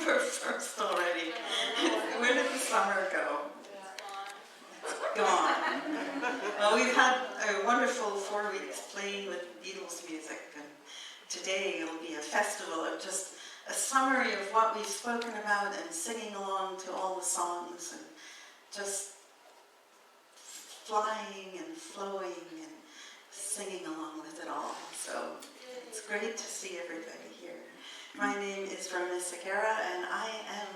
November 1st already. Where did the summer go? It's gone. Well, we've had a wonderful 4 weeks playing with Beatles music, and today it'll be a festival of just a summary of what we've spoken about and singing along to all the songs and just flying and flowing and singing along with it all. So it's great to see everybody here. My name is Rona Segura, and I am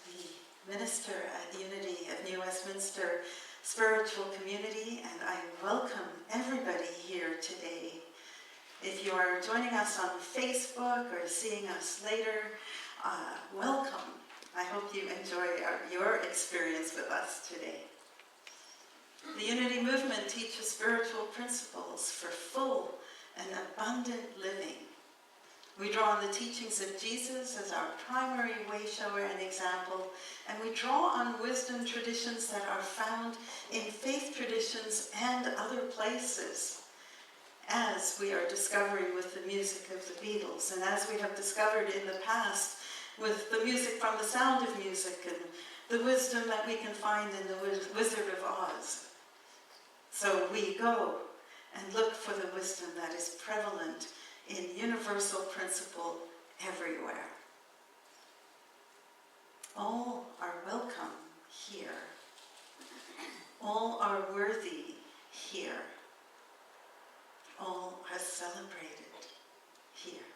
the minister at Unity of New Westminster Spiritual Community, and I welcome everybody here today. If you are joining us on Facebook or seeing us later, welcome. I hope you enjoy your experience with us today. The Unity movement teaches spiritual principles for full and abundant living. We draw on the teachings of Jesus as our primary way shower and example, and we draw on wisdom traditions that are found in faith traditions and other places, as we are discovering with the music of the Beatles, and as we have discovered in the past with the music from The Sound of Music and the wisdom that we can find in The Wizard of Oz. So we go and look for the wisdom that is prevalent in universal principle everywhere. All are welcome here. All are worthy here. All are celebrated here.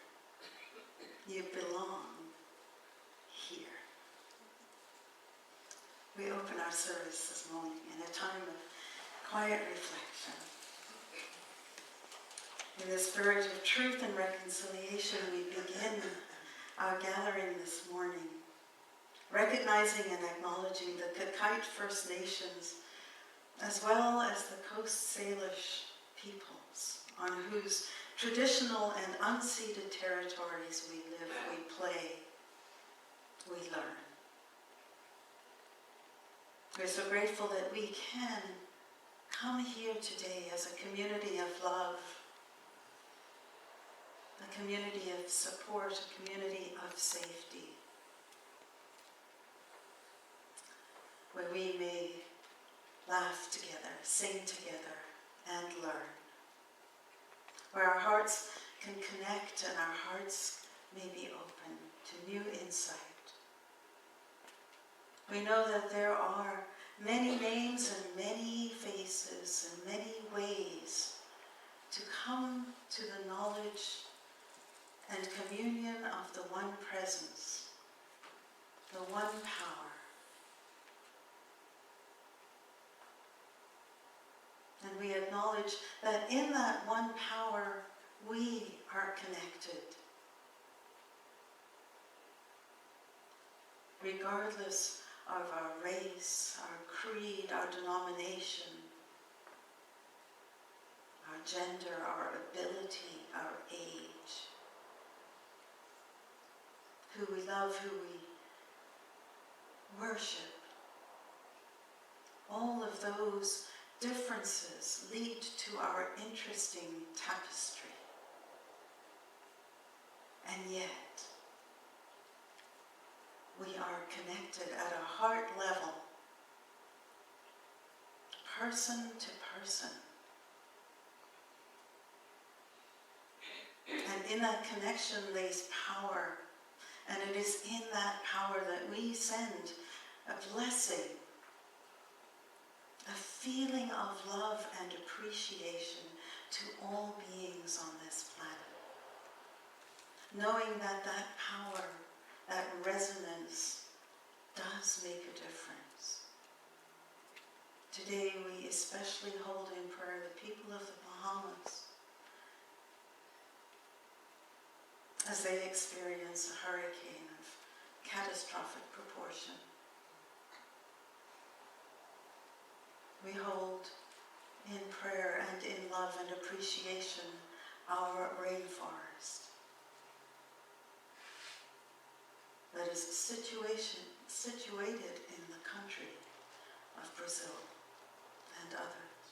You belong here. We open our service this morning in a time of quiet reflection. In the spirit of truth and reconciliation, we begin our gathering this morning, recognizing and acknowledging the Kakite First Nations, as well as the Coast Salish peoples, on whose traditional and unceded territories we live, we play, we learn. We're so grateful that we can come here today as a community of love, a community of support, a community of safety, where we may laugh together, sing together, and learn, where our hearts can connect and our hearts may be open to new insight. We know that there are many names and many faces and many ways to come to the knowledge and communion of the one presence, the one power. And we acknowledge that in that one power, we are connected. Regardless of our race, our creed, our denomination, our gender, our ability, our age, who we love, who we worship. All of those differences lead to our interesting tapestry. And yet, we are connected at a heart level, person to person. And in that connection lays power. And it is in that power that we send a blessing, a feeling of love and appreciation to all beings on this planet. Knowing that that power, that resonance, does make a difference. Today we especially hold in prayer the people of the Bahamas as they experience a hurricane of catastrophic proportion. We hold in prayer and in love and appreciation our rainforest that is situated in the country of Brazil and others.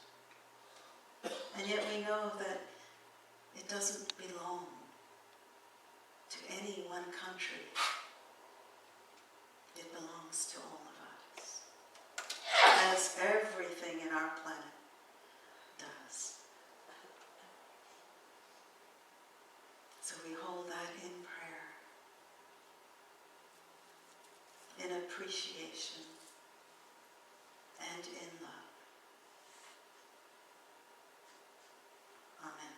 And yet we know that it doesn't belong to any one country. our planet does. So we hold that in prayer, in appreciation, and in love. Amen.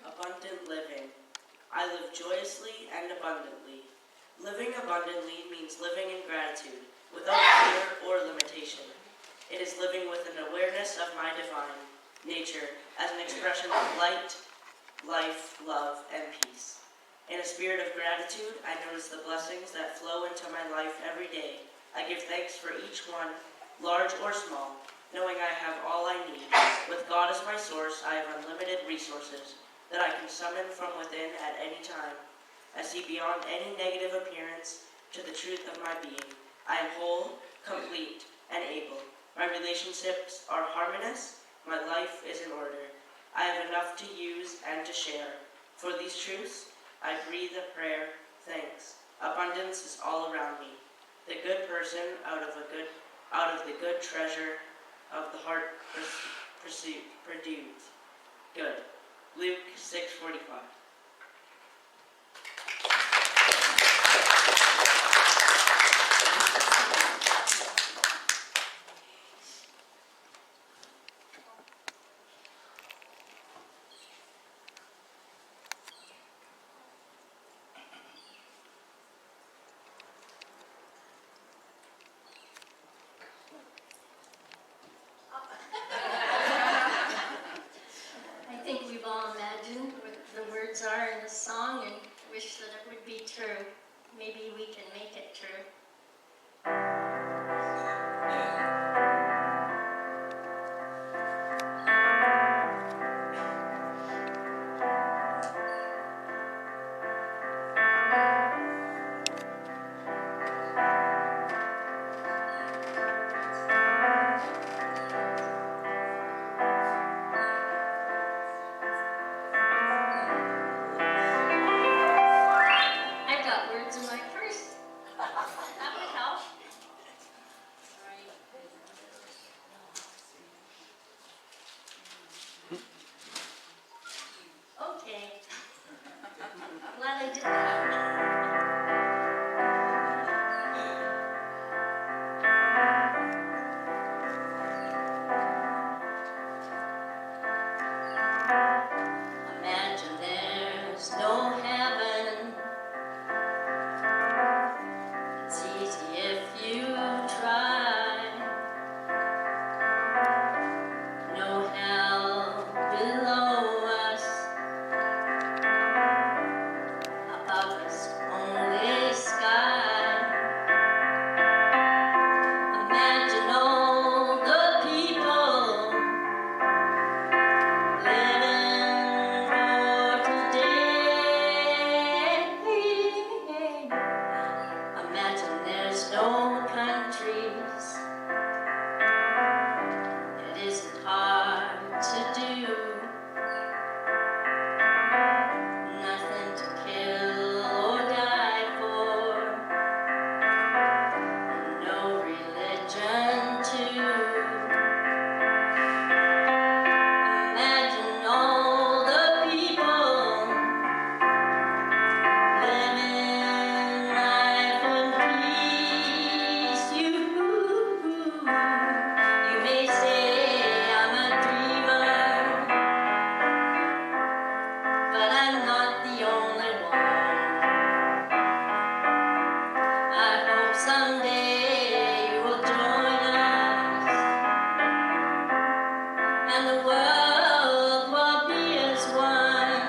Abundant living. I live joyously and abundantly. Living abundantly means living in gratitude, without fear or limitation. It is living with an awareness of my divine nature as an expression of light, life, love, and peace. In a spirit of gratitude, I notice the blessings that flow into my life every day. I give thanks for each one, large or small, knowing I have all I need. With God as my source, I have unlimited resources that I can summon from within at any time. I see beyond any negative appearance to the truth of my being. I am whole, complete, and able. My relationships are harmonious. My life is in order. I have enough to use and to share. For these truths, I breathe a prayer, thanks. Abundance is all around me. The good person out of the good treasure of the heart produce good. Luke 6:45. I think we've all imagined what the words are in the song and wish that it would be true. Maybe we can make it true. I've got words in my purse. That would help. Okay. Glad I did that. Imagine there's no heaven. It's easy if you try. No hell below us. Above us, only sky. Imagine all the people living for today. Imagine there's no countries. It isn't hard to do. Nothing to kill or die for. No religion too. Imagine all the people living life in peace. You may say I'm a dreamer, but I'm not the only one. I hope someday you will join us, and the world will be as one.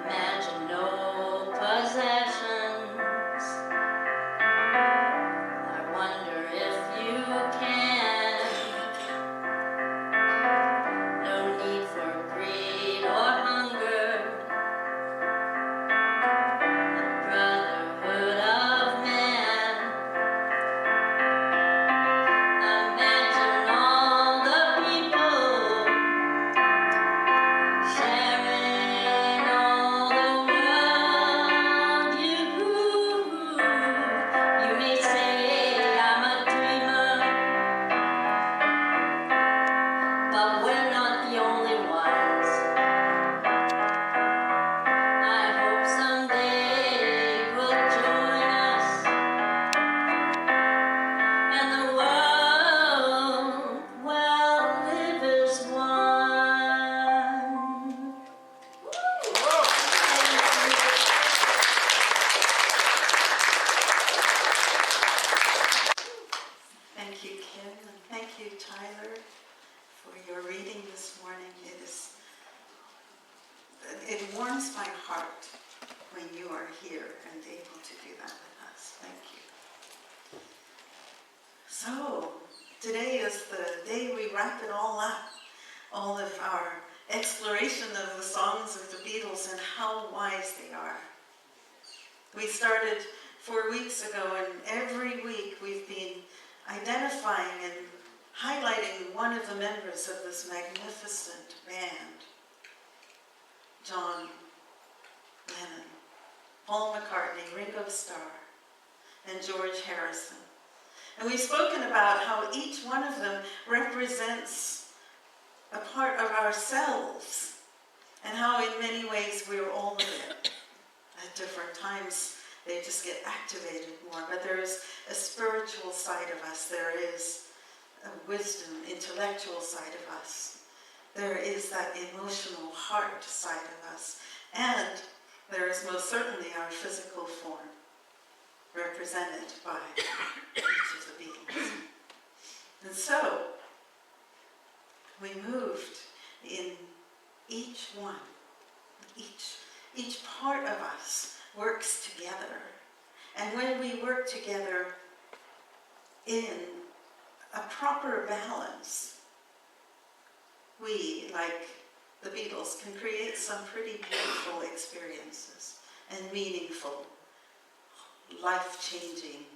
Imagine no possessions. I wonder if you can. No need for greed or hunger. warms my heart when you are here and able to do that with us. Thank you. So, today is the day we wrap it all up. All of our exploration of the songs of the Beatles and how wise they are. We started 4 weeks ago, and every week we've been identifying and highlighting one of the members of this magnificent band. John Lennon, Paul McCartney, Ringo Starr, and George Harrison. And we've spoken about how each one of them represents a part of ourselves, and how in many ways we're all of it. At different times they just get activated more, but there is a spiritual side of us, there is a wisdom, intellectual side of us, there is that emotional heart side of us, and there is most certainly our physical form, represented by each of the Beatles. And so, we moved in each one, each part of us works together. And when we work together in a proper balance, we, like the Beatles, can create some pretty beautiful experiences and meaningful, life-changing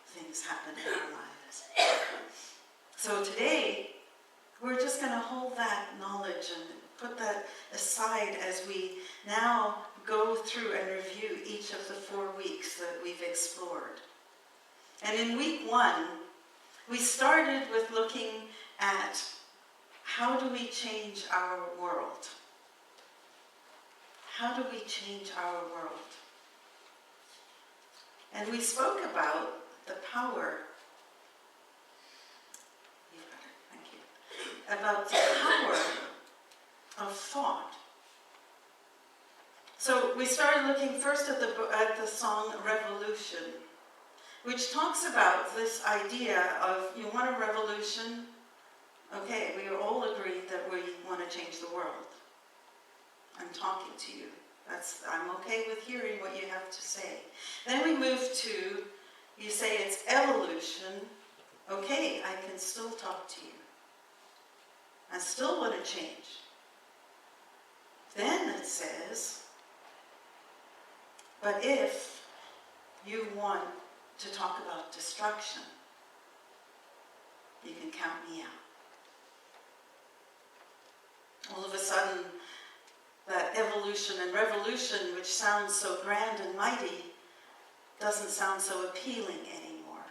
things happen in our lives. So today, we're just going to hold that knowledge and put that aside as we now go through and review each of the 4 weeks that we've explored. And in week 1, we started with looking at how do we change our world? How do we change our world? And we spoke about the power, about the power of thought. So we started looking first at the song Revolution, which talks about this idea of, you want a revolution? Okay, we all agreed that we want to change the world. I'm talking to you. I'm okay with hearing what you have to say. Then we move to, you say it's evolution. Okay, I can still talk to you. I still want to change. Then it says, but if you want to talk about destruction, you can count me out. All of a sudden, that evolution and revolution, which sounds so grand and mighty, doesn't sound so appealing anymore.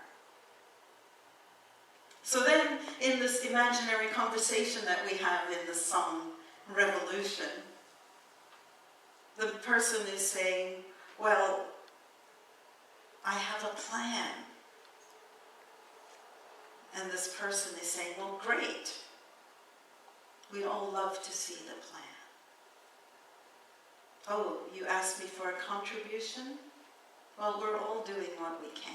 So then, in this imaginary conversation that we have in the song Revolution, the person is saying, well, I have a plan. And this person is saying, well, great. We'd all love to see the plan. Oh, you asked me for a contribution? Well, we're all doing what we can.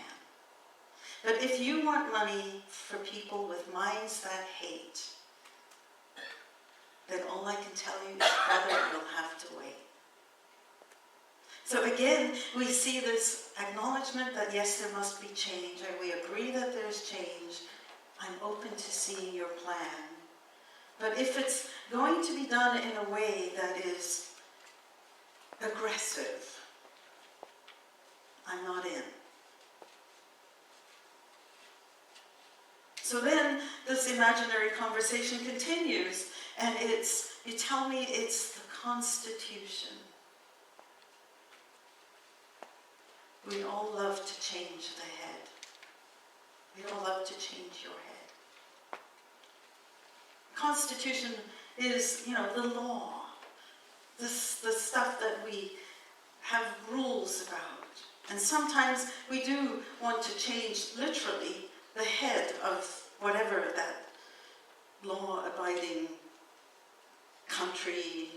But if you want money for people with minds that hate, then all I can tell you is, brother, you'll have to wait. So again, we see this acknowledgement that yes, there must be change, and we agree that there's change. I'm open to seeing your plan. But if it's going to be done in a way that is aggressive, I'm not in. So then this imaginary conversation continues, and you tell me it's the Constitution. We'd all love to change the head. We'd all love to change your head. Constitution is, the law. The stuff that we have rules about. And sometimes we do want to change, literally, the head of whatever that law-abiding country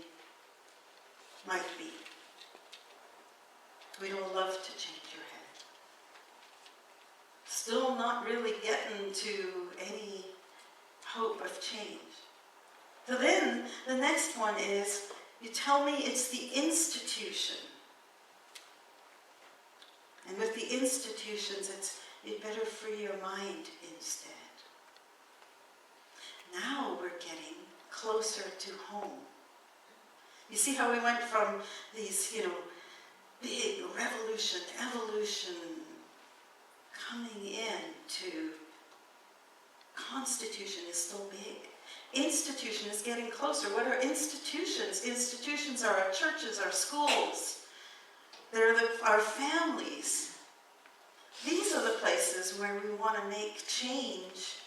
might be. We'd all love to change your head. Still not really getting to any hope of change. So then, the next one is, You tell me it's the institution. And with the institutions, you'd better free your mind instead. Now we're getting closer to home. You see how we went from these, big revolution, evolution, coming in to Constitution is still big. Institution is getting closer. What are institutions? Institutions are our churches, our schools. They're our families. These are the places where we want to make change,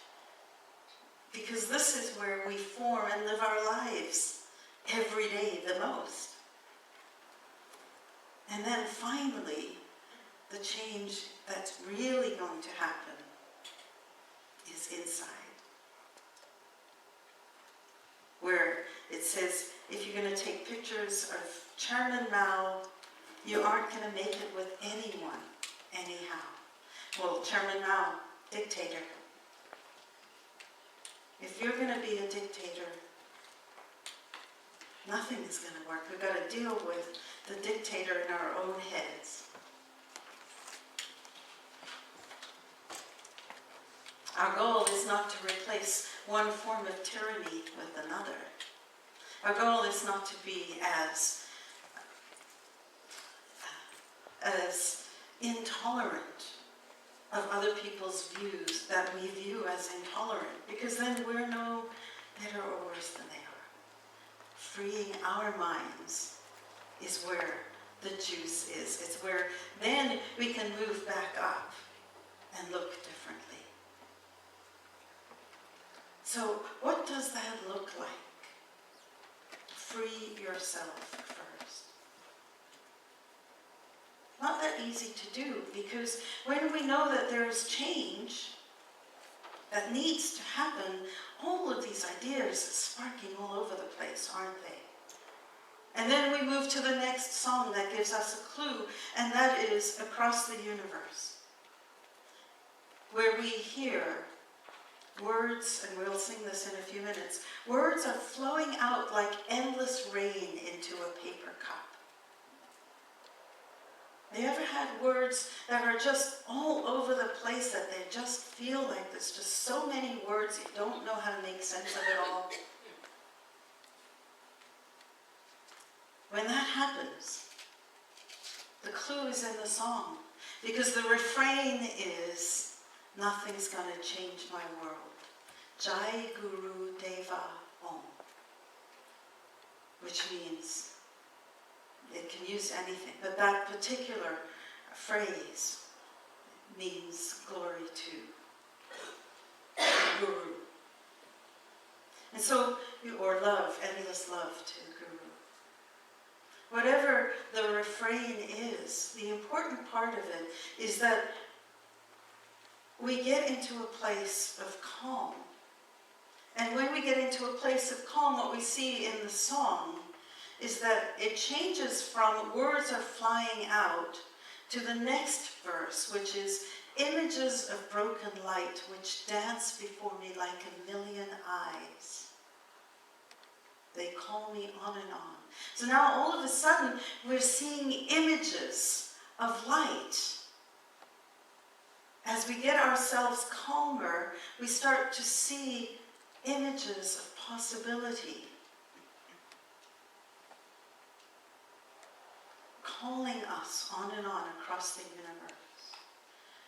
because this is where we form and live our lives every day the most. And then finally, the change that's really going to happen is inside. Where it says, if you're going to take pictures of Chairman Mao, you aren't going to make it with anyone, anyhow. Well, Chairman Mao, dictator. If you're going to be a dictator, nothing is going to work. We've got to deal with the dictator in our own heads. Our goal is not to replace one form of tyranny with another. Our goal is not to be as intolerant of other people's views that we view as intolerant, because then we're no better or worse than they are. Freeing our minds is where the juice is. It's where then we can move back up and look differently. So what does that look like? Free yourself first. Not that easy to do, because when we know that there's change that needs to happen, all of these ideas are sparking all over the place, aren't they? And then we move to the next song that gives us a clue, and that is Across the Universe, where we hear words, and we'll sing this in a few minutes, words are flowing out like endless rain into a paper cup. Have you ever had words that are just all over the place, that they just feel like there's just so many words you don't know how to make sense of it all? When that happens, the clue is in the song, because the refrain is, nothing's going to change my world. Jai Guru Deva Om, which means, it can use anything, but that particular phrase means glory to Guru. And so, or love, endless love to Guru. Whatever the refrain is, the important part of it is that we get into a place of calm. And when we get into a place of calm, what we see in the song is that it changes from words are flying out to the next verse, which is images of broken light which dance before me like a million eyes. They call me on and on. So now all of a sudden we're seeing images of light. As we get ourselves calmer, we start to see images of possibility, calling us on and on across the universe.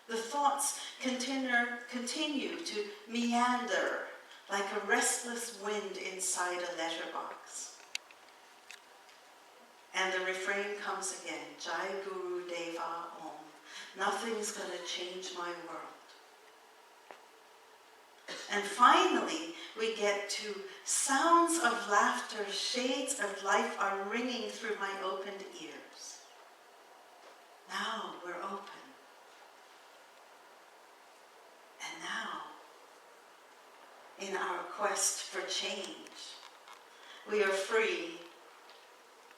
The thoughts continue to meander like a restless wind inside a letterbox. And the refrain comes again, Jai Guru Deva Om. Nothing's going to change my world. And finally, we get to sounds of laughter, shades of life are ringing through my opened ears. Now we're open. And now, in our quest for change, we are free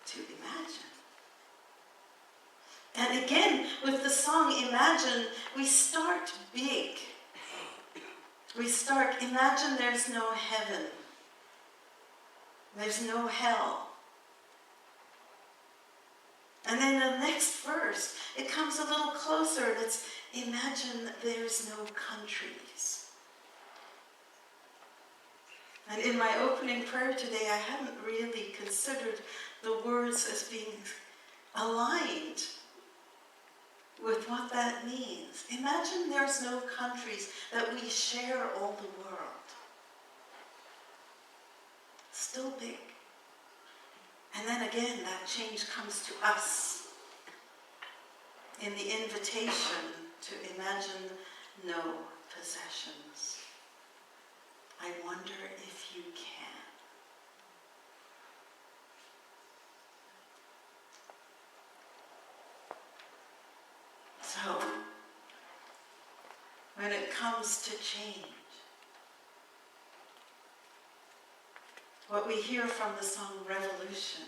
to imagine. And again, with the song Imagine, we start big. We start, imagine there's no heaven. There's no hell. And then the next verse, it comes a little closer, and it's, imagine there's no countries. And in my opening prayer today, I hadn't really considered the words as being aligned with what that means. Imagine there's no countries, that we share all the world. Still big. And then again, that change comes to us in the invitation to imagine no possessions. I wonder if you can. So, when it comes to change, what we hear from the song Revolution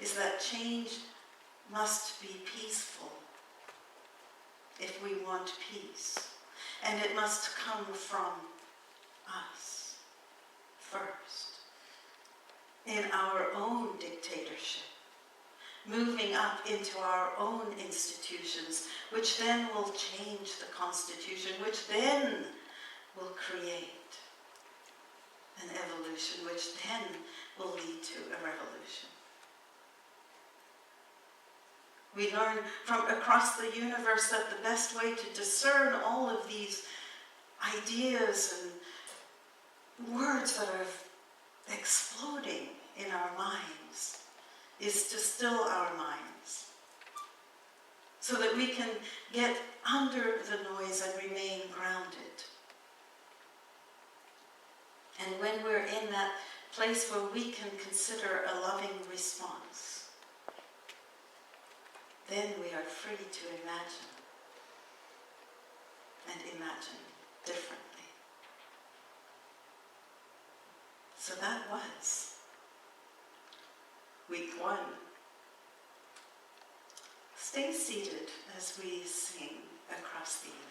is that change must be peaceful if we want peace. And it must come from us first, in our own dictatorship, moving up into our own institutions, which then will change the Constitution, which then will create an evolution, which then will lead to a revolution. We learn from across the universe that the best way to discern all of these ideas and words that are exploding in our minds is to still our minds, so that we can get under the noise and remain grounded. And when we're in that place where we can consider a loving response, then we are free to imagine, and imagine differently. So that was week 1. Stay seated as we sing across the universe.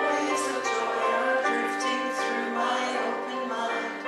Waves of joy are drifting through my open mind.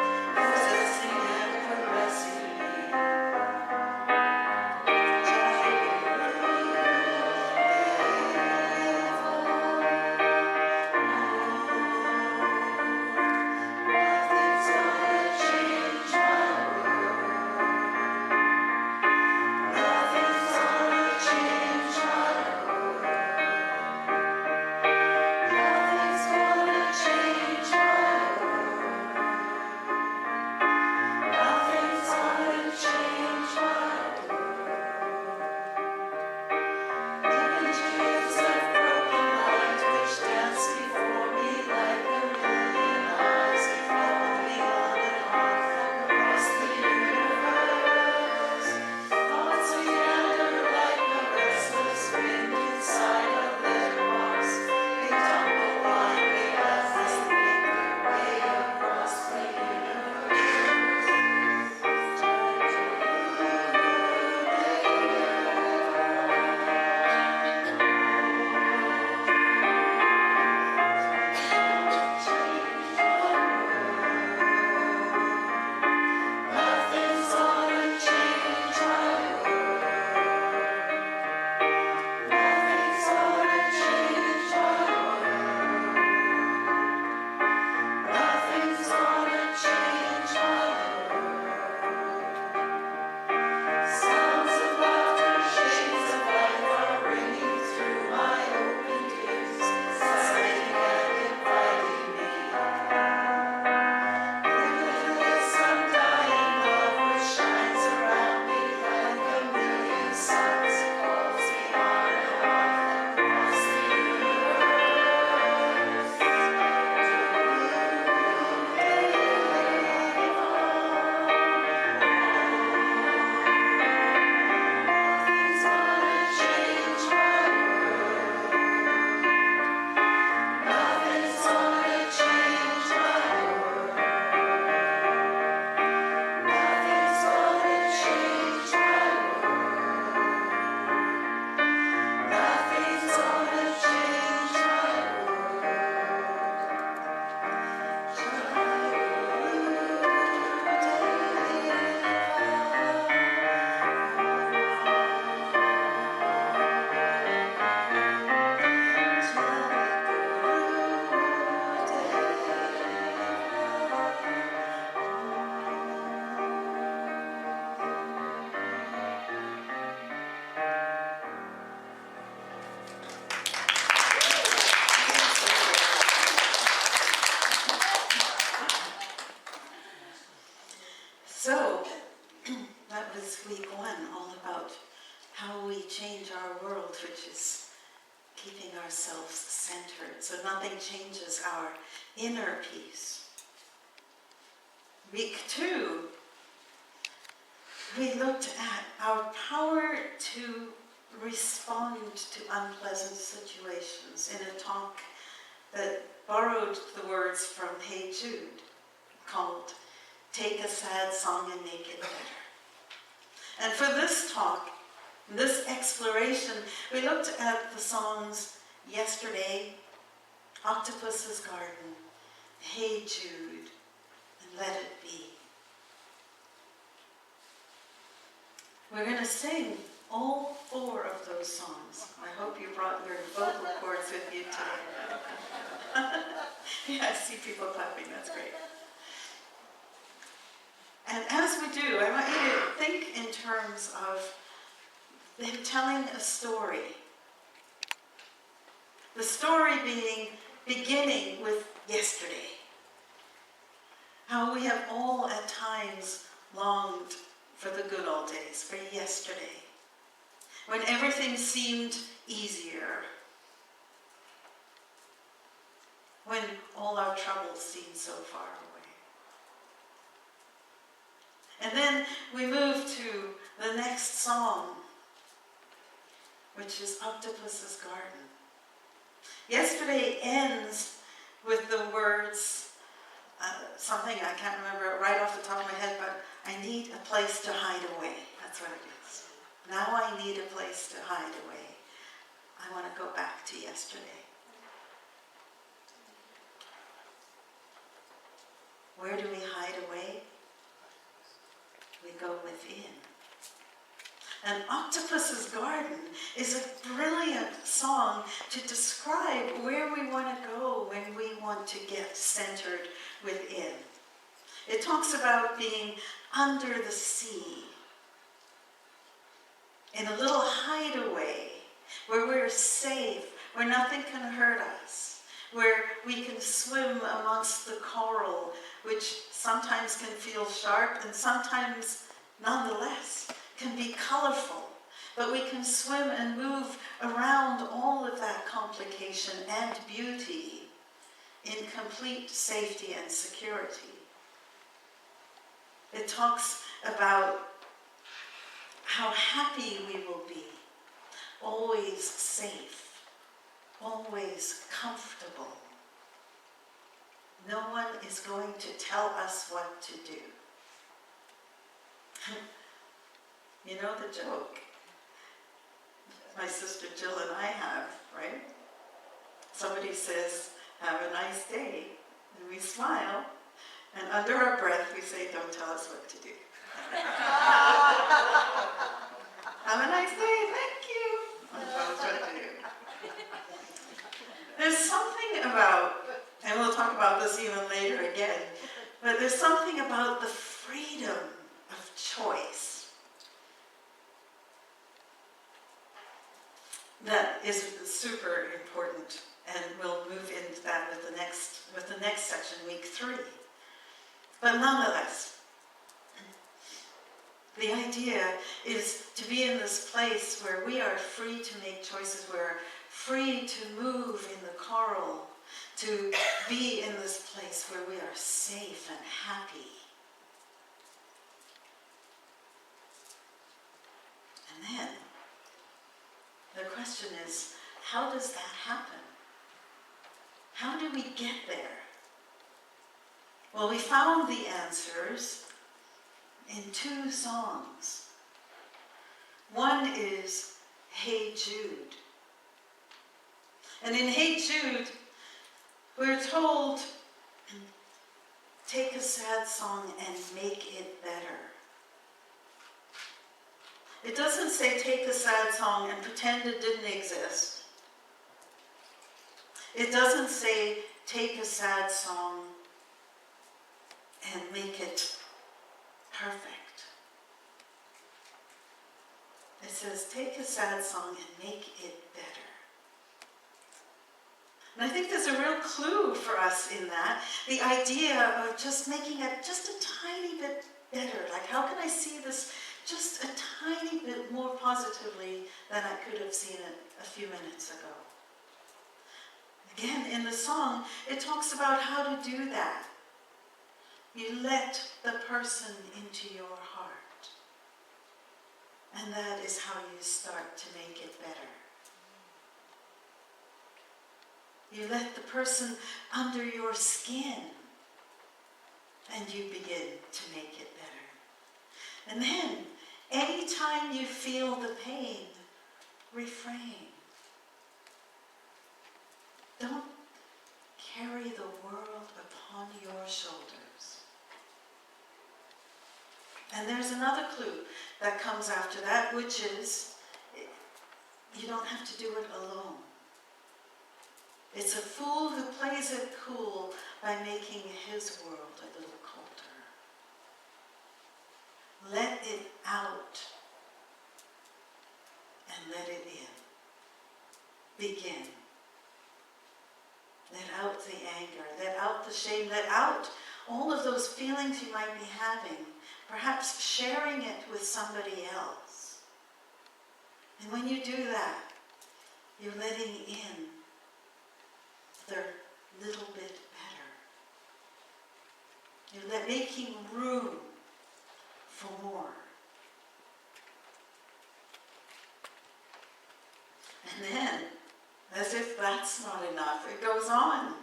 keeping ourselves centered so nothing changes our inner peace. Week 2, we looked at our power to respond to unpleasant situations in a talk that borrowed the words from Hey Jude, called Take a Sad Song and Make It Better. And for this talk, this exploration, we looked at the songs Yesterday, Octopus's Garden, Hey Jude, and Let It Be. We're going to sing all 4 of those songs. I hope you brought your vocal cords with you today. Yeah, I see people clapping, that's great. And as we do, I want you to think in terms of them telling a story. The story beginning with yesterday. How we have all at times longed for the good old days, for yesterday, when everything seemed easier, when all our troubles seemed so far away. And then we move to the next song, which is Octopus's Garden. Yesterday ends with the words, something I can't remember right off the top of my head, but I need a place to hide away. That's what it is. Now I need a place to hide away. I want to go back to yesterday. Where do we hide away? We go within. And Octopus's Garden is a brilliant song to describe where we want to go when we want to get centered within. It talks about being under the sea, in a little hideaway, where we're safe, where nothing can hurt us, where we can swim amongst the coral, which sometimes can feel sharp and sometimes, nonetheless, can be colorful. But we can swim and move around all of that complication and beauty in complete safety and security. It talks about how happy we will be, always safe, always comfortable. No one is going to tell us what to do. You know the joke my sister Jill and I have, right? Somebody says, "Have a nice day," and we smile, and under our breath we say, "Don't tell us what to do." Have a nice day, thank you. Don't tell us what to do. There's something about, and we'll talk about this even later again, but there's something about the freedom of choice that is super important, and we'll move into that with the next section, week 3. But nonetheless, the idea is to be in this place where we are free to make choices, we're free to move in the coral, to be in this place where we are safe and happy. And then, the question is, how does that happen? How do we get there? Well, we found the answers in 2 songs. One is Hey Jude. And in Hey Jude, we're told, take a sad song and make it better. It doesn't say take a sad song and pretend it didn't exist. It doesn't say take a sad song and make it perfect. It says take a sad song and make it better. And I think there's a real clue for us in that, the idea of just making it just a tiny bit better. Like, how can I see this just a tiny bit more positively than I could have seen it a few minutes ago? Again, in the song, it talks about how to do that. You let the person into your heart. And that is how you start to make it better. You let the person under your skin, and you begin to make it better. And then, anytime you feel the pain, refrain. Don't carry the world upon your shoulders. And there's another clue that comes after that, which is you don't have to do it alone. It's a fool who plays it cool by making his world a little colder. Let it out and let it in. Begin. Let out the anger, let out the shame, let out all of those feelings you might be having, perhaps sharing it with somebody else. And when you do that, you're letting in their little bit better. You're making room for more. And then, as if that's not enough, it goes on.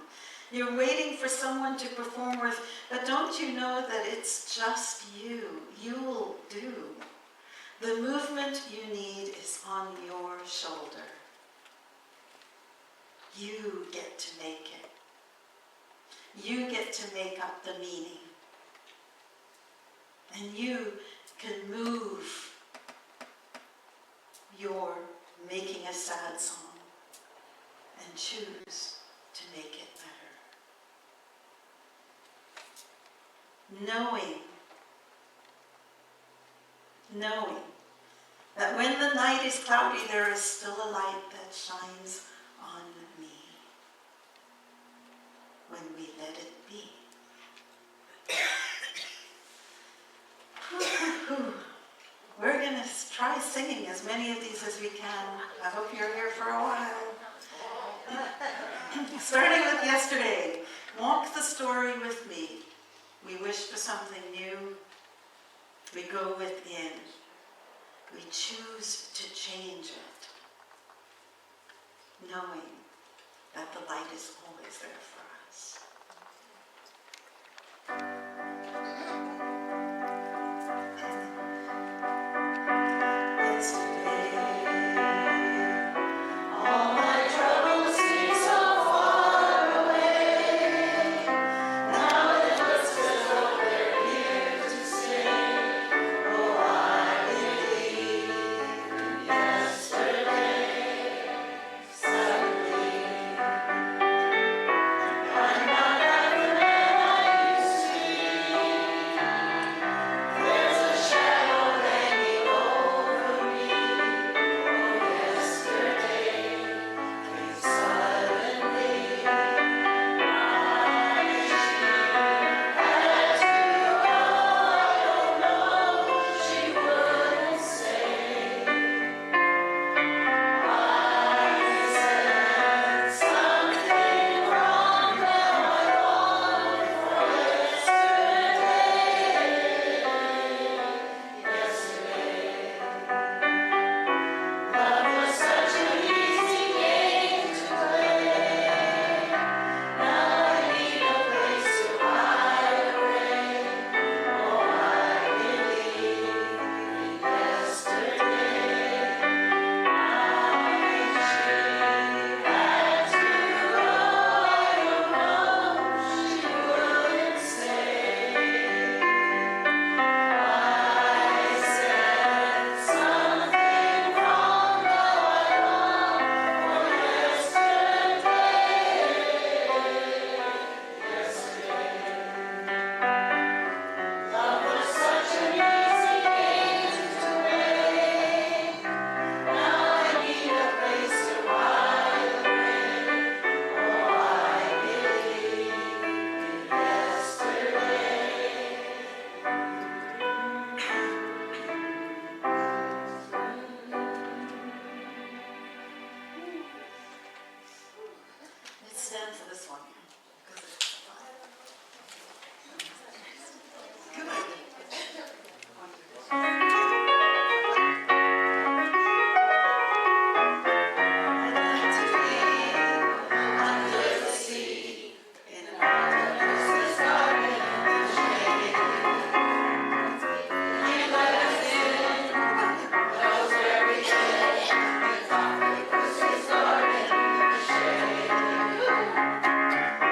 You're waiting for someone to perform with, but don't you know that it's just you? You'll do. The movement you need is on your shoulder. You get to make it. You get to make up the meaning. And you can move your making a sad song and choose to make it better. Knowing that when the night is cloudy, there is still a light that shines on me when we let it be. We're going to try singing as many of these as we can. I hope you're here for a while. Starting with yesterday, walk the story with me. We wish for something new. We go within. We choose to change it, knowing that the light is always there for us. I'm not stand for this one. 'Cause it's fun. Good.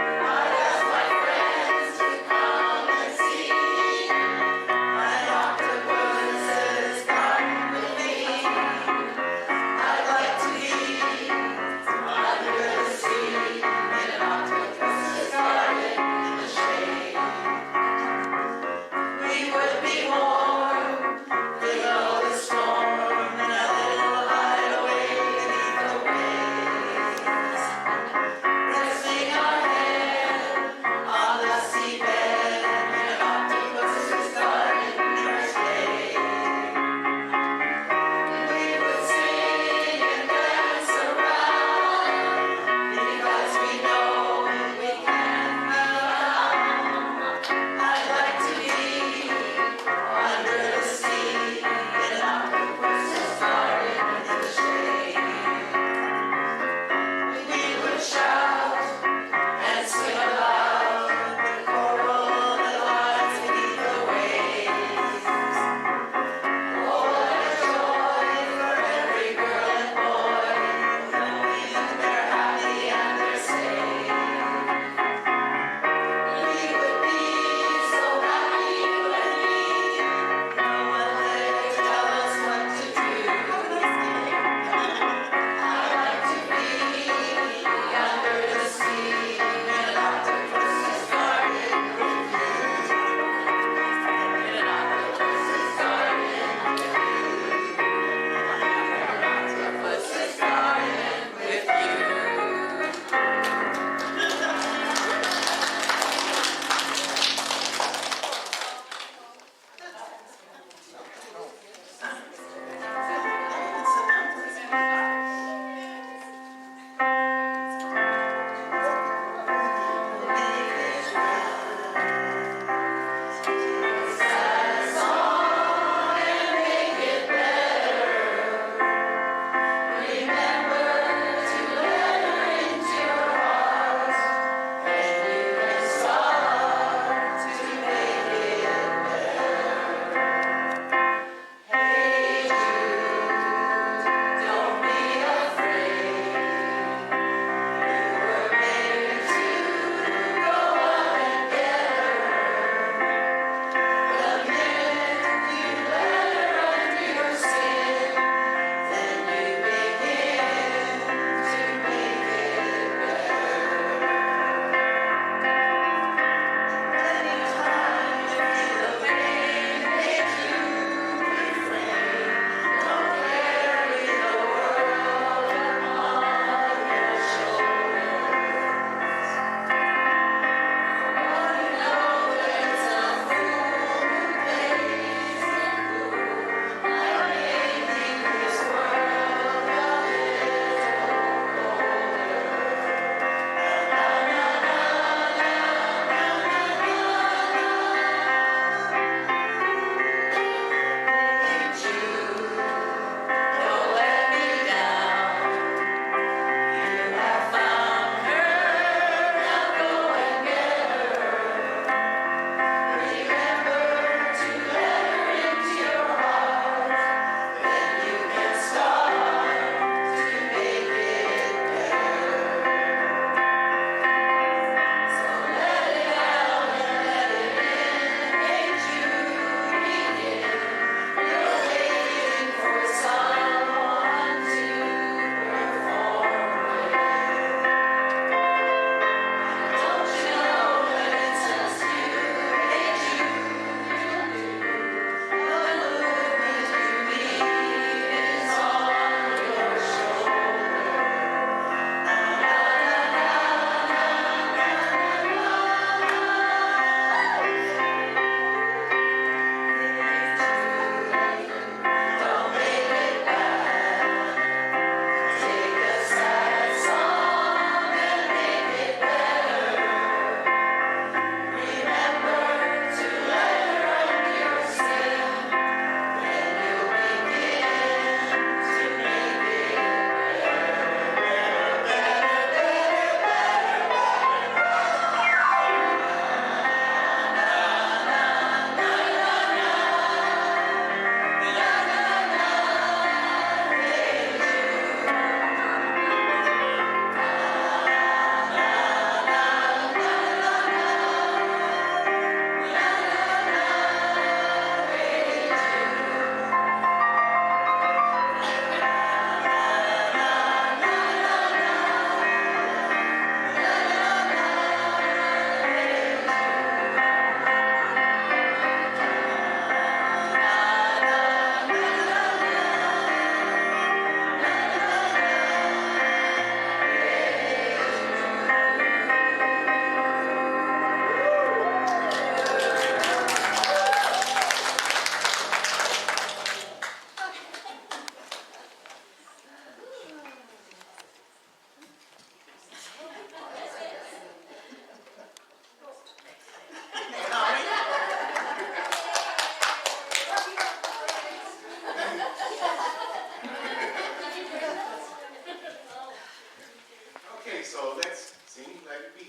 Okay, so let's sing Let It Be.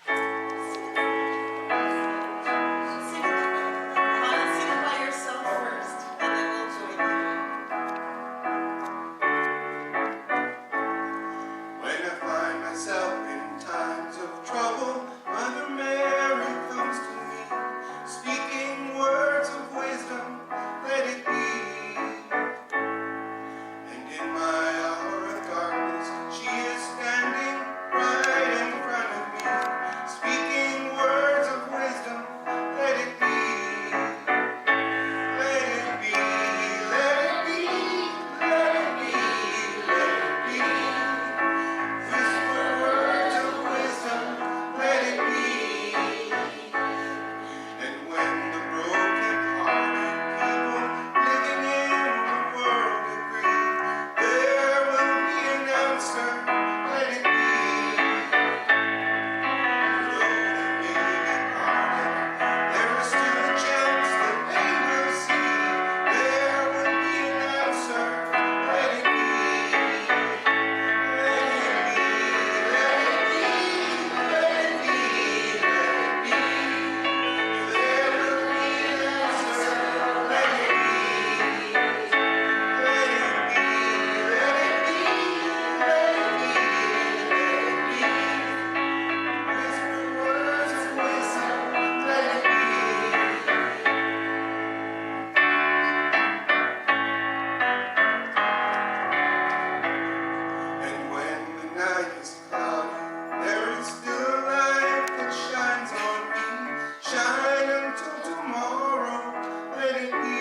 Sing it by yourself first, and then we'll join you. When I find myself in times of trouble, Mother Mary comes to me, speaking words of wisdom, let it be. And in my hour of darkness, she is standing right in front of me, speaking words of wisdom, let it be. Let it be, let it be, let it be, let it be. Whisper words of wisdom, let it be. And when the broken-hearted people living in the world agree, there will be an answer, let it be. Though they may be parted, there is still a chance that they will see. There will be an answer, let it be. Let it be, let it be, let it be, let it be. There will be an answer, let it be. Let it be, let it be, let it be, let it be. Whisper words of wisdom, let it be. And when the night is cloudy, there is still a light that shines on me. Shine until tomorrow, let it be.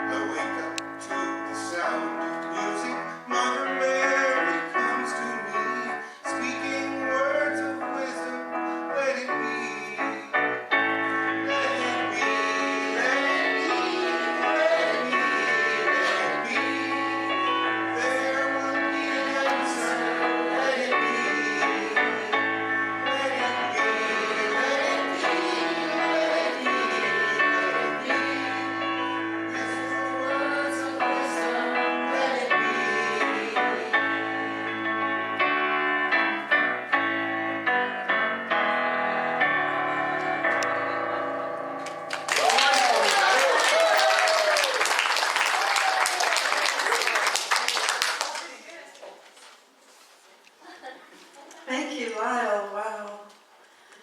I wake up to the sound of music. Mother Mary comes to me, speaking words of wisdom, let it be. Let it be, let it be, let it be, let it be. There will be an answer, let it be. Let it be, let it be, let it be, let it be. Whisper words of wisdom, let it be. Thank you, Lyle. Wow.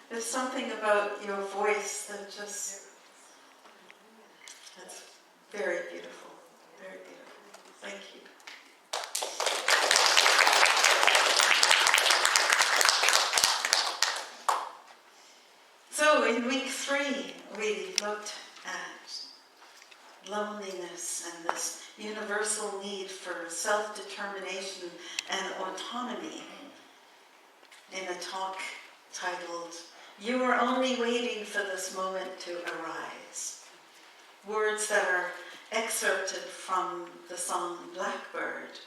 There's something about your voice that just, that's very beautiful. Very beautiful. Thank you. So in week 3, we looked at loneliness and this universal need for self-determination and autonomy in a talk titled, "You Were Only Waiting for This Moment to Arise." Words that are excerpted from the song Blackbird,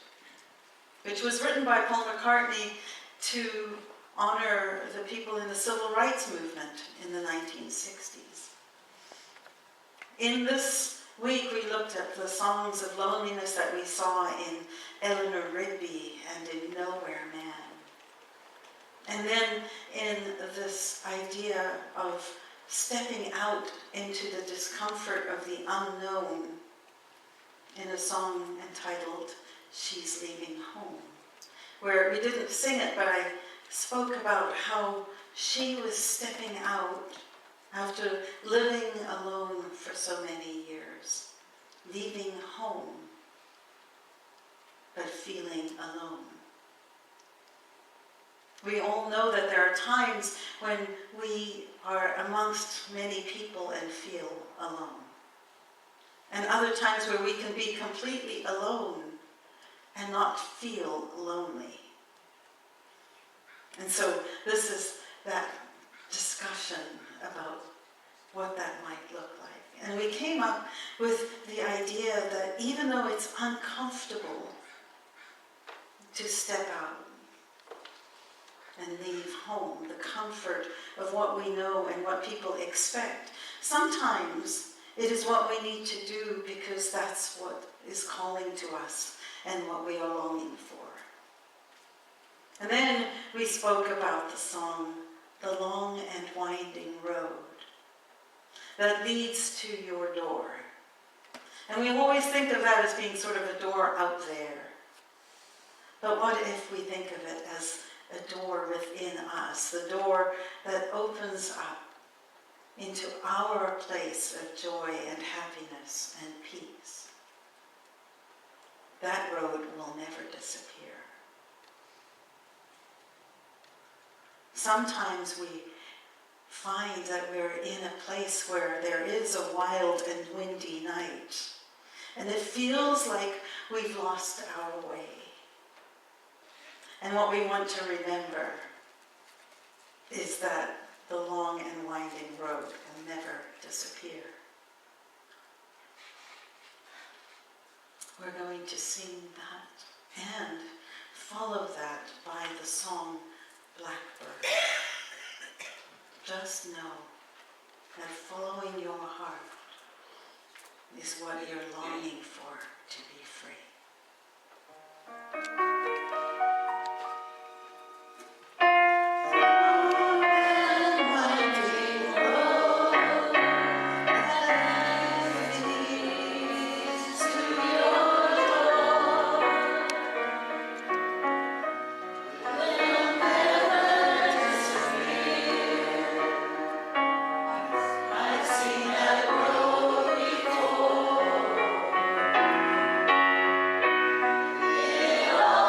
which was written by Paul McCartney to honor the people in the civil rights movement in the 1960s. In this week, we looked at the songs of loneliness that we saw in Eleanor Rigby and in Nowhere Man. And then in this idea of stepping out into the discomfort of the unknown in a song entitled She's Leaving Home, where we didn't sing it, but I spoke about how she was stepping out after living alone for so many years, leaving home, but feeling alone. We all know that there are times when we are amongst many people and feel alone. And other times where we can be completely alone and not feel lonely. And so this is that discussion about what that might look like. And we came up with the idea that even though it's uncomfortable to step out and leave home, the comfort of what we know and what people expect, sometimes it is what we need to do because that's what is calling to us and what we are longing for. And then we spoke about the song, The Long and Winding Road that leads to your door. And we always think of that as being sort of a door out there. But what if we think of it as a door within us, the door that opens up into our place of joy and happiness and peace? That road will never disappear. Sometimes we find that we're in a place where there is a wild and windy night, and it feels like we've lost our way. And what we want to remember is that the long and winding road will never disappear. We're going to sing that and follow that by the song Blackbird. Just know that following your heart is what you're longing for, to be free. Oh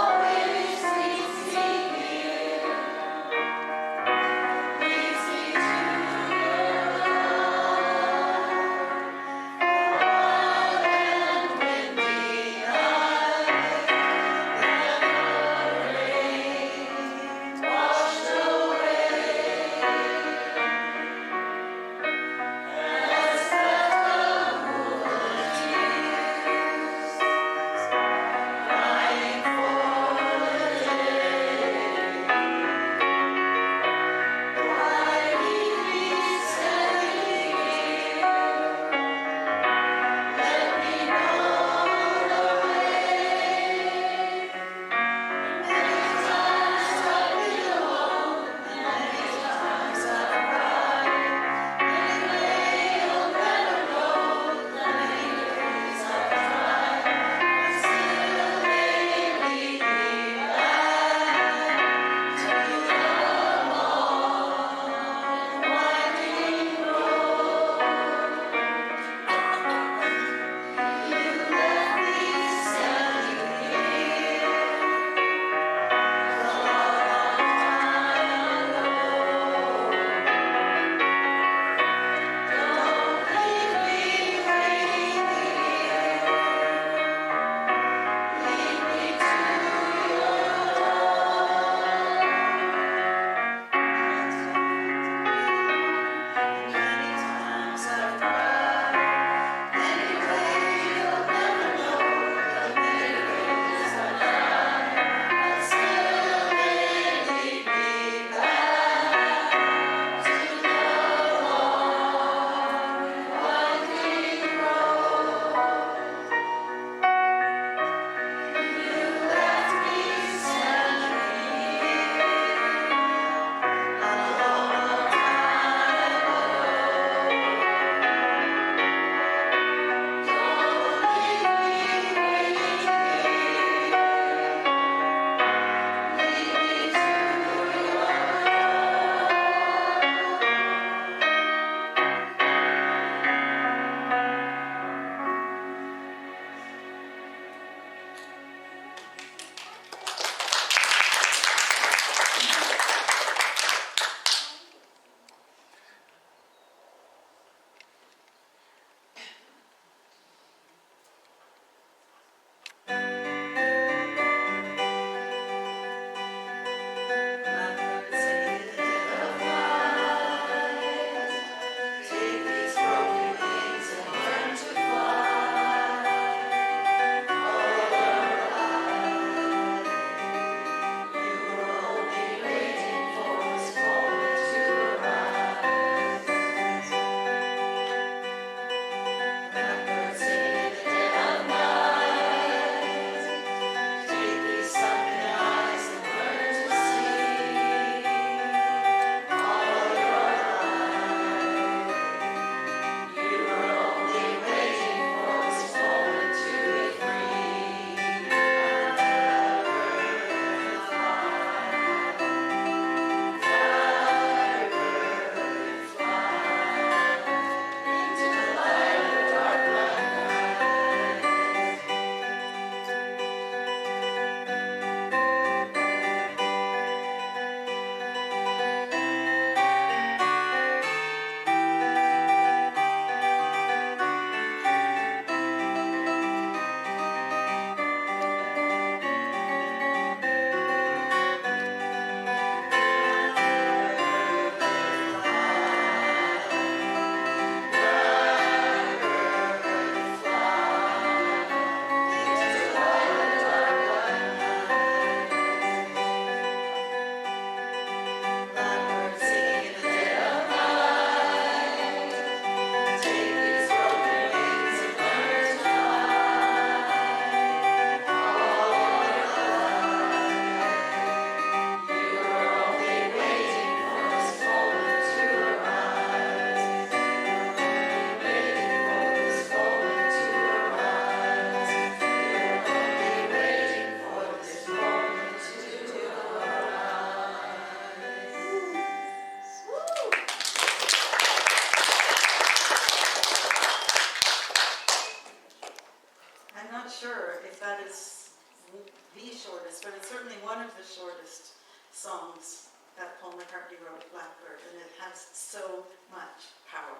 shortest songs that Paul McCartney wrote, Blackbird, and it has so much power.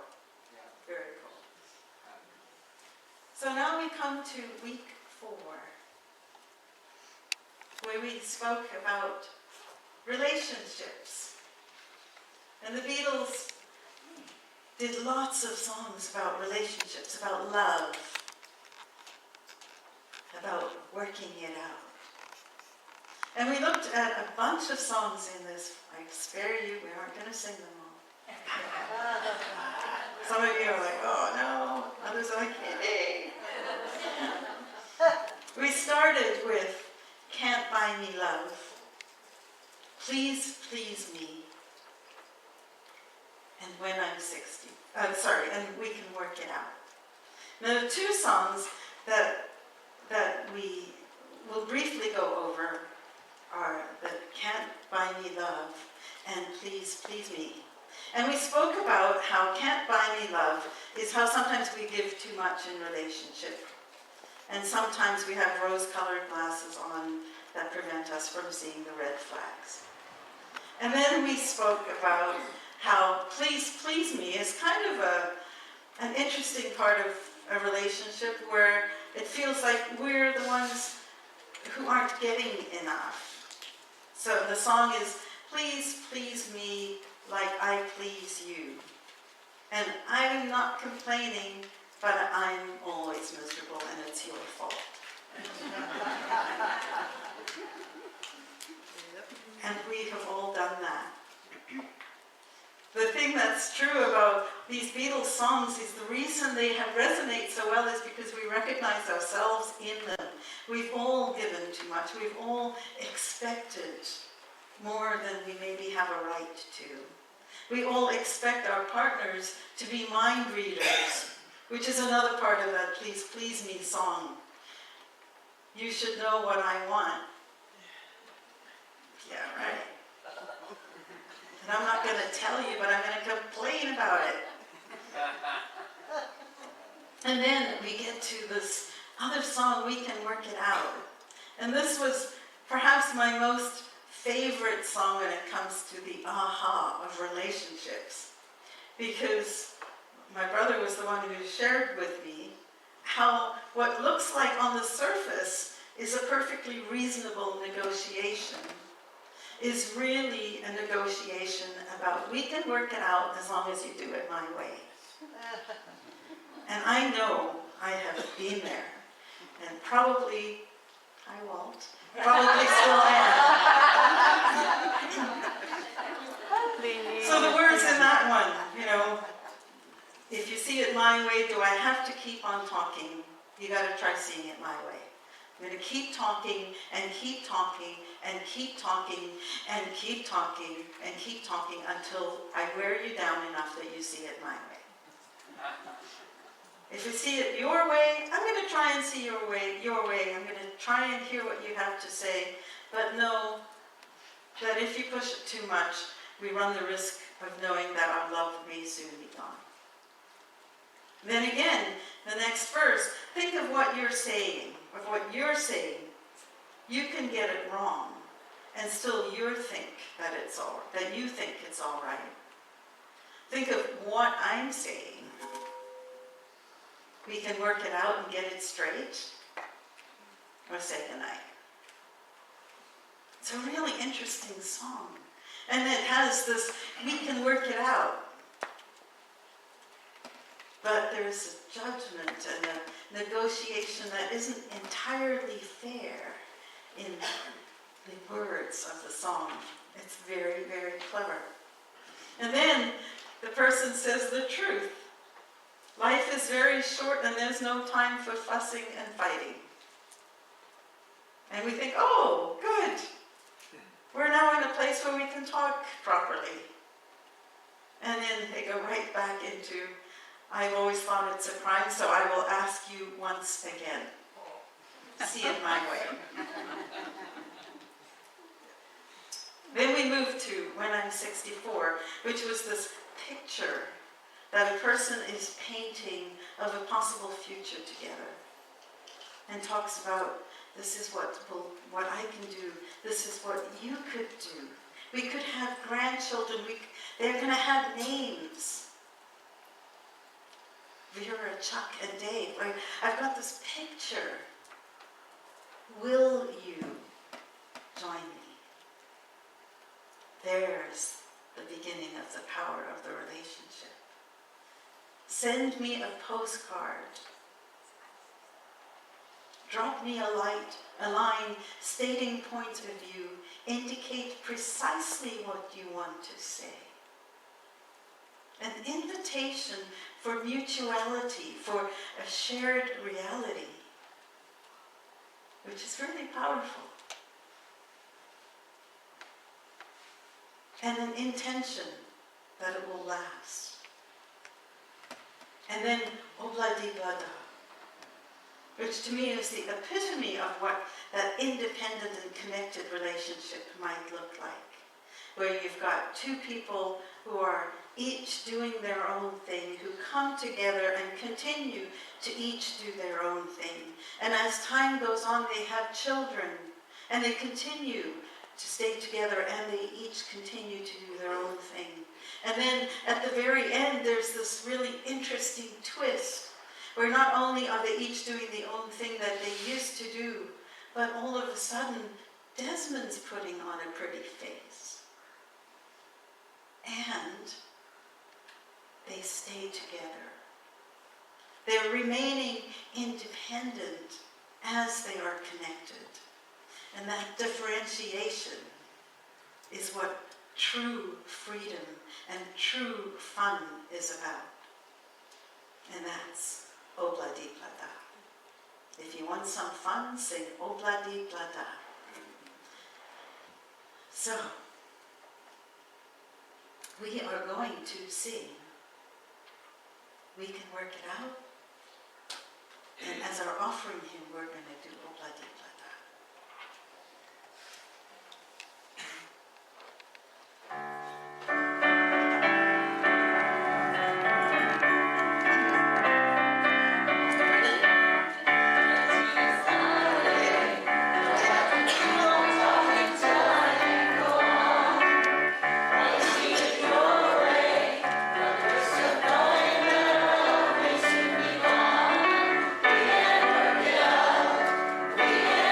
Very cool. So now we come to week 4, where we spoke about relationships. And the Beatles did lots of songs about relationships, about love, about working it out. And we looked at a bunch of songs in this. I spare you, we aren't going to sing them all. Some of you are like, oh no, others are like, hey. We started with Can't Buy Me Love, Please Please Me, and When I'm 60. And We Can Work It Out. Now the 2 songs that we will briefly go over are the Can't Buy Me Love and Please Please Me. And we spoke about how Can't Buy Me Love is how sometimes we give too much in relationship. And sometimes we have rose-colored glasses on that prevent us from seeing the red flags. And then we spoke about how Please Please Me is kind of an interesting part of a relationship where it feels like we're the ones who aren't getting enough. So the song is, please please me like I please you. And I'm not complaining, but I'm always miserable and it's your fault. And we have all done that. The thing that's true about these Beatles songs is the reason they have resonate so well is because we recognize ourselves in them. We've all given too much. We've all expected more than we maybe have a right to. We all expect our partners to be mind readers, which is another part of that Please Please Me song. You should know what I want. Yeah, right. And I'm not going to tell you, but I'm going to complain about it. And then we get to this other song, We Can Work It Out. And this was perhaps my most favorite song when it comes to the aha of relationships. Because my brother was the one who shared with me how what looks like on the surface is a perfectly reasonable negotiation is really a negotiation about we can work it out as long as you do it my way. And I know I have been there, and probably, hi Walt, probably still am. So the words in that one, if you see it my way, do I have to keep on talking? You got to try seeing it my way. I'm going to keep talking and keep talking and keep talking and keep talking and keep talking until I wear you down enough that you see it my way. If you see it your way, I'm going to try and see your way. I'm going to try and hear what you have to say, but know that if you push it too much, we run the risk of knowing that our love may soon be gone. Then again, the next verse, think of what you're saying. Of what you're saying, you can get it wrong, and still you think that you think it's all right. Think of what I'm saying. We can work it out and get it straight, or say goodnight. It's a really interesting song, and it has this, we can work it out. But there's a judgment and a negotiation that isn't entirely fair in the words of the song. It's very, very clever. And then the person says the truth. Life is very short and there's no time for fussing and fighting. And we think, oh, good. We're now in a place where we can talk properly. And then they go right back into, I've always thought it's a crime, so I will ask you once again. See it my way. Then we move to When I'm 64, which was this picture that a person is painting of a possible future together. and talks about this is what I can do, this is what you could do. We could have grandchildren, they're going to have names. Vera, Chuck, and Dave. I've got this picture. Will you join me? There's the beginning of the power of the relationship. Send me a postcard. Drop me a line stating points of view. Indicate precisely what you want to say. An invitation for mutuality, for a shared reality, which is really powerful. And an intention that it will last. And then obladi-blada, which to me is the epitome of what that independent and connected relationship might look like, where you've got two people who are each doing their own thing, who come together and continue to each do their own thing. And as time goes on, they have children, and they continue to stay together, and they each continue to do their own thing. And then at the very end, there's this really interesting twist, where not only are they each doing the own thing that they used to do, but all of a sudden, Desmond's putting on a pretty face. And they stay together. They're remaining independent as they are connected. And that differentiation is what true freedom and true fun is about. And that's obladi-blada. If you want some fun, sing obladi-blada. So, we are going to sing. We can work it out. And as our offering hymn, we're going to do obladi-blada. We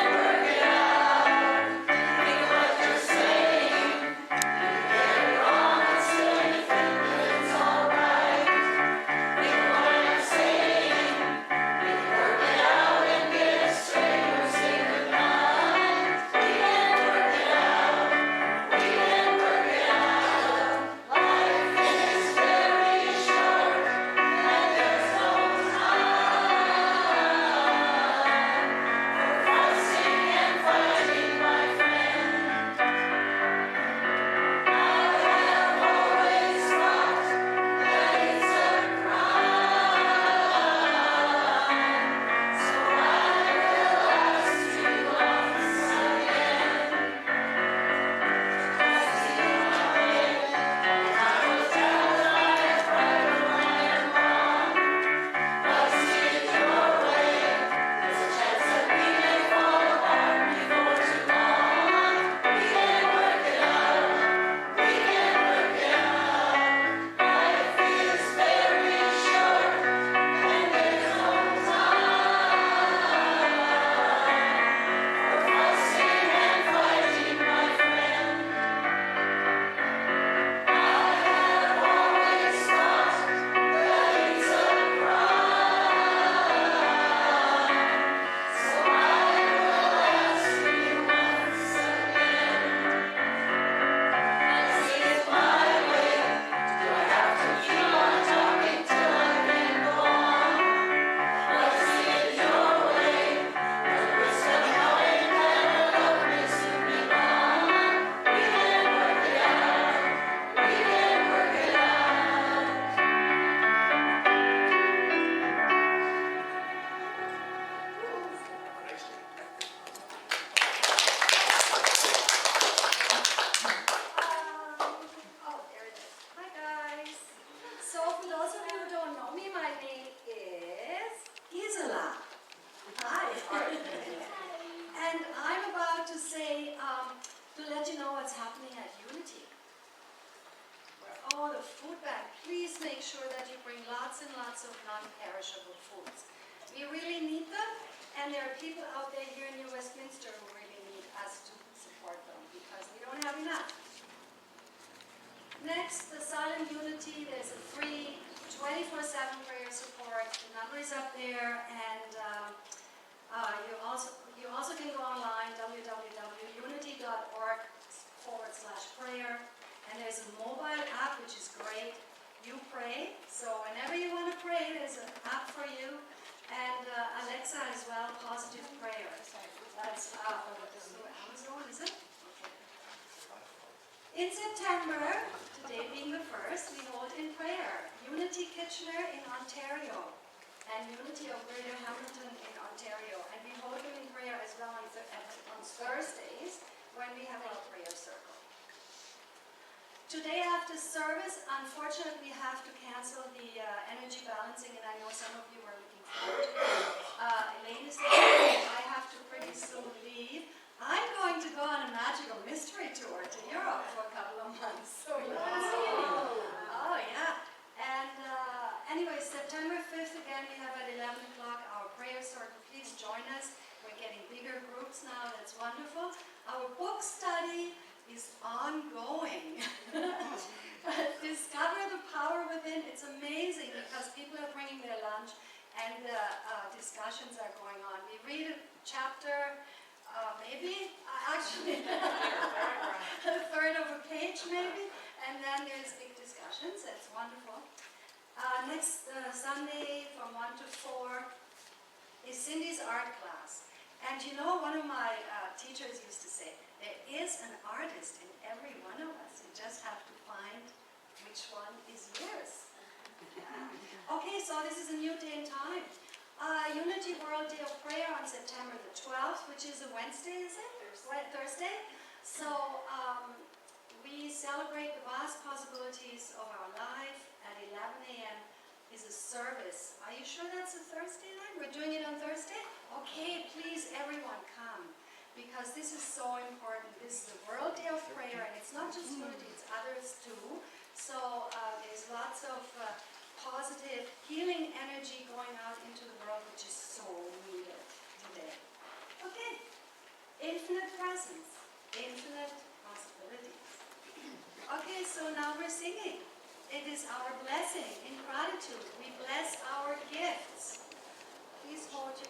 what's happening at Unity. Oh, the food bank. Please make sure that you bring lots and lots of non-perishable foods. We really need them, and there are people out there here in New Westminster who really need us to support them because we don't have enough. Next, the Silent Unity. There's a free 24/7 prayer support. The number is up there, and you also can go online, www.unity.org/prayer, and there's a mobile app which is great. You pray, so whenever you want to pray, there's an app for you, and Alexa as well, positive prayer. That's Amazon, is it? Okay. In September, today being the 1st, we hold in prayer Unity Kitchener in Ontario and Unity of Greater Hamilton in Ontario, and we hold them in prayer as well on Thursdays when we have our prayer circle. Today after service, unfortunately, we have to cancel the energy balancing, and I know some of you are looking forward to it. Elaine is there. I have to pretty soon leave. I'm going to go on a magical mystery tour to Europe for a couple of months. So you can see me. Oh, yeah. And anyway, September 5th, again, we have at 11 o'clock our prayer circle. Please join us. We're getting bigger groups now. That's wonderful. Our book study is ongoing. Discover the power within. It's amazing because people are bringing their lunch and discussions are going on. We read a chapter, maybe, actually, a third of a page maybe, and then there's big discussions. That's wonderful. Next Sunday from 1 to 4 is Cindy's art class. And you know, one of my teachers used to say, there is an artist in every one of us. You just have to find which one is yours. Yeah. Okay, so this is a new day and time. Unity World Day of Prayer on September the 12th, which is a Wednesday, is it? Thursday. So we celebrate the vast possibilities of our life. At 11 a.m. is a service. Are you sure that's a Thursday night? We're doing it on Thursday? Okay, please everyone come, because this is so important. This is the World Day of Prayer, and it's not just Unity, it's others too. So there's lots of positive healing energy going out into the world, which is so needed today. Okay, infinite presence, infinite possibilities. Okay, so now we're singing. It is our blessing in gratitude. We bless our gifts. Please hold your